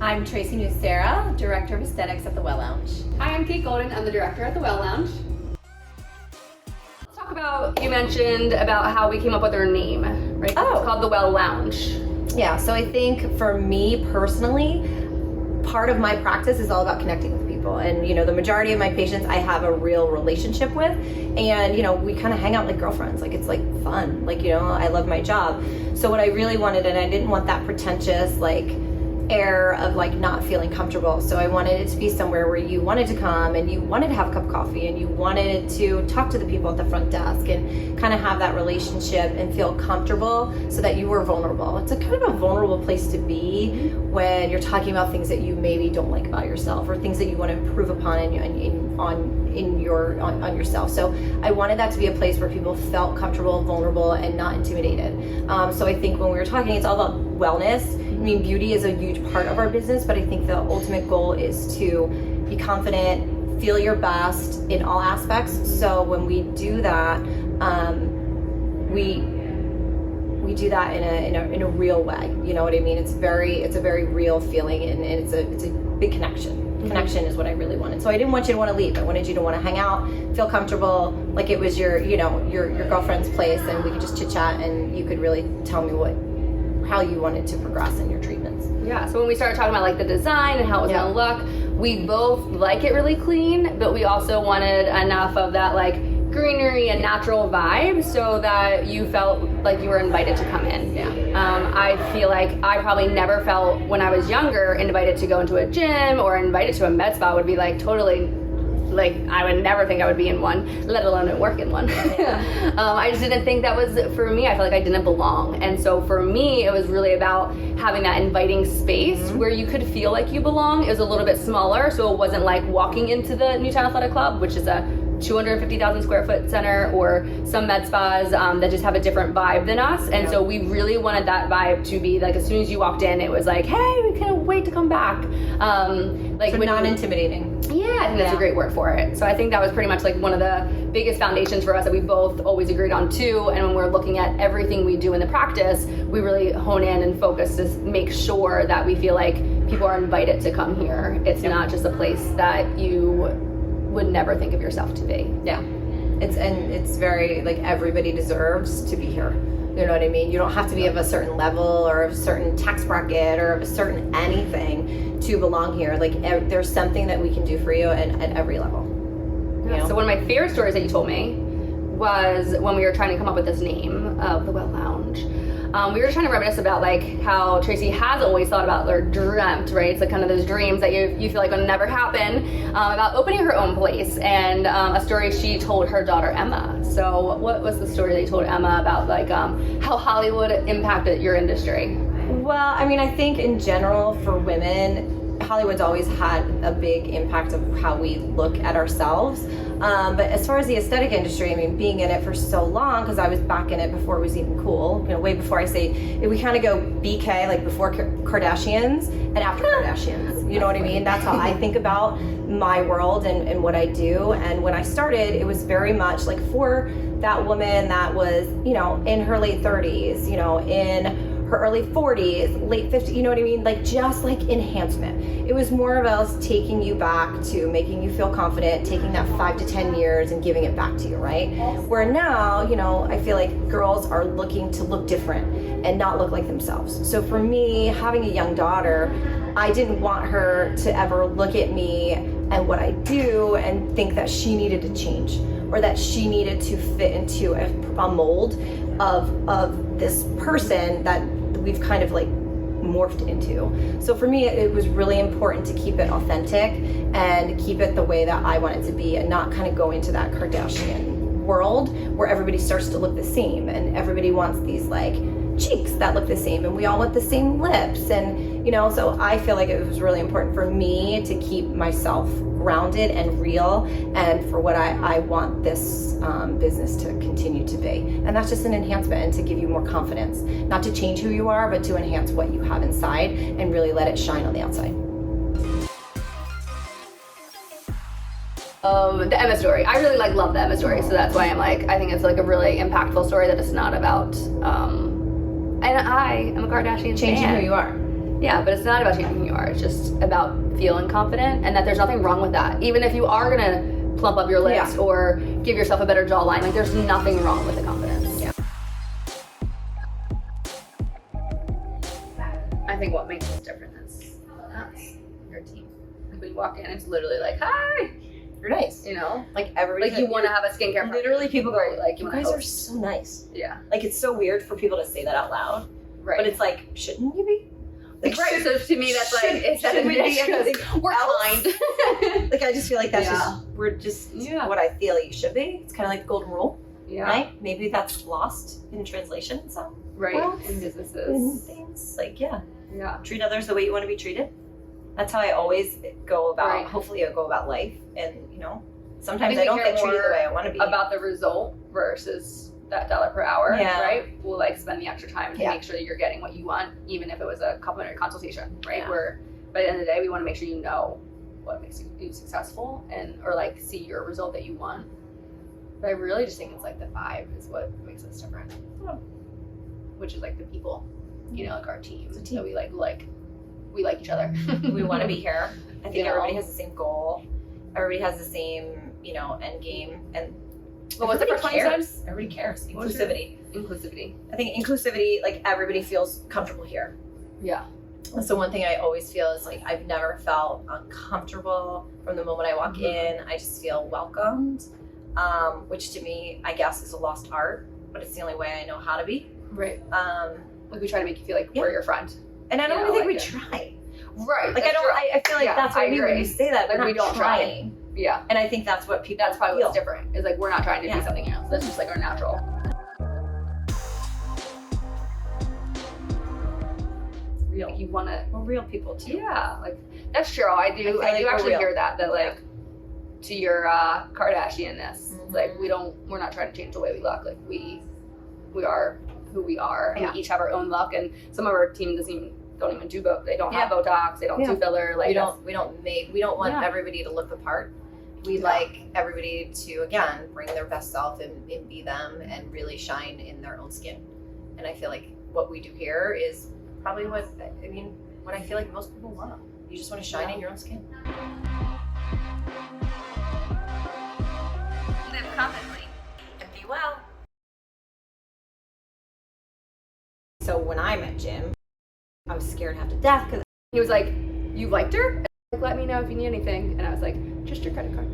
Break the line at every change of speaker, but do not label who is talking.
I'm Tracy Nucera, Director of Aesthetics at the Well Lounge.
Hi, I'm Kate Golden. I'm the Director at the Well Lounge. Let's talk about, you mentioned about how we came up with our name, right?
Oh.
It's called the Well Lounge.
Yeah, so I think for me personally, part of my practice is all about connecting with people. And, the majority of my patients I have a real relationship with. And, we kind of hang out like girlfriends. Like, it's like fun. Like, I love my job. So what I really wanted, and I didn't want that pretentious, like, air of like not feeling comfortable. So I wanted it to be somewhere where you wanted to come and you wanted to have a cup of coffee and you wanted to talk to the people at the front desk and kind of have that relationship and feel comfortable so that you were vulnerable. It's a kind of a vulnerable place to be when you're talking about things that you maybe don't like about yourself or things that you want to improve upon on yourself. So I wanted that to be a place where people felt comfortable, vulnerable, and not intimidated. So I think when we were talking, it's all about wellness. I mean, beauty is a huge part of our business, but I think the ultimate goal is to be confident, feel your best in all aspects. So when we do that, we do that in a real way. You know what I mean? It's a very real feeling, and it's a big connection. Connection is what I really wanted. So I didn't want you to want to leave. I wanted you to want to hang out, feel comfortable, like it was your girlfriend's place, and we could just chit chat, and you could really tell me how you wanted to progress in your treatments.
Yeah, so when we started talking about like the design and how it was gonna look, we both like it really clean, but we also wanted enough of that like greenery and natural vibe so that you felt like you were invited to come in.
Yeah.
I feel like I probably never felt when I was younger invited to go into a gym or invited to a med spa would be like totally like I would never think I would be in one, let alone work in one. I just didn't think that was for me. I felt like I didn't belong. And so for me, it was really about having that inviting space where you could feel like you belong. It was a little bit smaller, so it wasn't like walking into the Newtown Athletic Club, which is a 250,000 square foot center, or some med spas that just have a different vibe than us. And so we really wanted that vibe to be like, as soon as you walked in, it was like, hey, we can't wait to come back.
So non-intimidating.
Yeah, I think that's a great word for it. So I think that was pretty much like one of the biggest foundations for us that we both always agreed on too. And when we're looking at everything we do in the practice, we really hone in and focus to make sure that we feel like people are invited to come here. It's not just a place that you would never think of yourself to be.
Yeah, it's very like everybody deserves to be here. You know what I mean? You don't have to be of a certain level or of a certain tax bracket or of a certain anything to belong here. Like there's something that we can do for you at every level. You know?
So one of my favorite stories that you told me was when we were trying to come up with this name of the Well Lounge. We were trying to reminisce about like how Tracy has always thought about or dreamt, right? It's like kind of those dreams that you feel like will never happen, about opening her own place, and a story she told her daughter Emma. So what was the story that you told Emma about like how Hollywood impacted your industry?
Well, I mean, I think in general for women, Hollywood's always had a big impact of how we look at ourselves. But as far as the aesthetic industry, I mean, being in it for so long, because I was back in it before it was even cool, way before I say, we kind of go BK, like before Kardashians and after Kardashians. You know what I mean? That's how I think about my world and what I do. And when I started, it was very much like for that woman that was, in her late 30s, in her early 40s, late 50s, you know what I mean? Like just like enhancement. It was more of us taking you back to making you feel confident, taking that 5 to 10 years and giving it back to you, right? Where now, I feel like girls are looking to look different and not look like themselves. So for me, having a young daughter, I didn't want her to ever look at me and what I do and think that she needed to change or that she needed to fit into a mold of this person that we've kind of like morphed into. So for me, it was really important to keep it authentic and keep it the way that I want it to be and not kind of go into that Kardashian world where everybody starts to look the same and everybody wants these like cheeks that look the same and we all want the same lips and so I feel like it was really important for me to keep myself grounded and real and for what I want this business to continue to be. And that's just an enhancement and to give you more confidence, not to change who you are, but to enhance what you have inside and really let it shine on the outside.
The Emma story. I really love the Emma story, so that's why I think it's like a really impactful story that it's not about, and I am a Kardashian
changing
fan.
Who you are.
Yeah, but it's not about changing who you are. It's just about feeling confident, and that there's nothing wrong with that. Even if you are gonna plump up your lips or give yourself a better jawline, like there's nothing wrong with the confidence.
Yeah.
I think what makes us different is your team. Like when you walk in, it's literally like, hi,
You're nice.
you know?
Like everybody.
Like you want to have a skincare party.
Literally, people go like, "You
wanna
guys are
host."
so nice."
Yeah.
Like it's so weird for people to say that out loud,
Right.
but it's like, shouldn't you be? Like,
right, so to me that's like, it's that
should we be
initiative.
anything
We're
else?
kind.
Like I just feel like that's
Yeah.
just we're just
Yeah.
what I feel you should be. It's kind of like the golden rule,
Yeah.
right? Maybe that's lost in translation. So
Right.
Well,
in
in
businesses.
things like yeah,
Yeah.
treat others the way you want to be treated. That's how I always go about.
Right.
Hopefully, I go about life, and sometimes
think
I
we
don't
care
get treated the
more
way I want to be.
About the result versus that $1 per hour,
Yeah.
right? We'll like spend the extra time to
Yeah.
make sure that you're getting what you want, even if it was a complimentary consultation, right?
Yeah.
Where by the end of the day, we want to make sure you know what makes you successful or like see your result that you want. But I really just think it's like the vibe is what makes us different, which is like the people, like our team.
It's a team.
So we like each other.
We want to be here. I think
You know?
everybody has the same goal. Everybody has the same, end game. And
What was the
everybody
first one you
cares. Everybody cares.
What was your-
Inclusivity.
Inclusivity.
I think inclusivity, like everybody feels comfortable here.
Yeah.
And so one thing I always feel is like I've never felt uncomfortable from the moment I walk in. I just feel welcomed, which to me, I guess, is a lost art, but it's the only way I know how to be.
Right.
Um,
Like we try to make you feel like
Yeah.
we're your friend.
and I don't
You
even
know,
think we
like
try.
Right.
Like I feel like
Yeah,
that's what
I
I mean when
agree.
you say that.
Like,
we're
we
not
don't try.
trying.
Yeah.
And I think that's what people
That's probably
feel.
what's different. Is like we're not trying to
Yeah.
do something else. That's just like our natural.
It's real.
Like you want to.
We're real people too.
Yeah. Like that's true. I do.
feel
I
like
do
we're
actually
real.
hear that. That
Yeah.
like to your Kardashian-ness.
Mhm.
It's like we're not trying to change the way we look. Like we are who we are, and
Yeah.
we each have our own look. And some of our team don't even do Botox. They don't have Botox. They don't
Yeah.
do filler. Like
we don't want
Yeah.
everybody to look the part. We
Yeah.
like everybody to again bring their best self and be them and really shine in their own skin. And I feel like what we do here is probably what I feel like most people want. You just want to shine in your own skin. Live confidently and be well. So when I met Jim, I was scared half to death because
he was like, "You liked her? Like, let me know if you need anything." And I was like, "Just your credit card."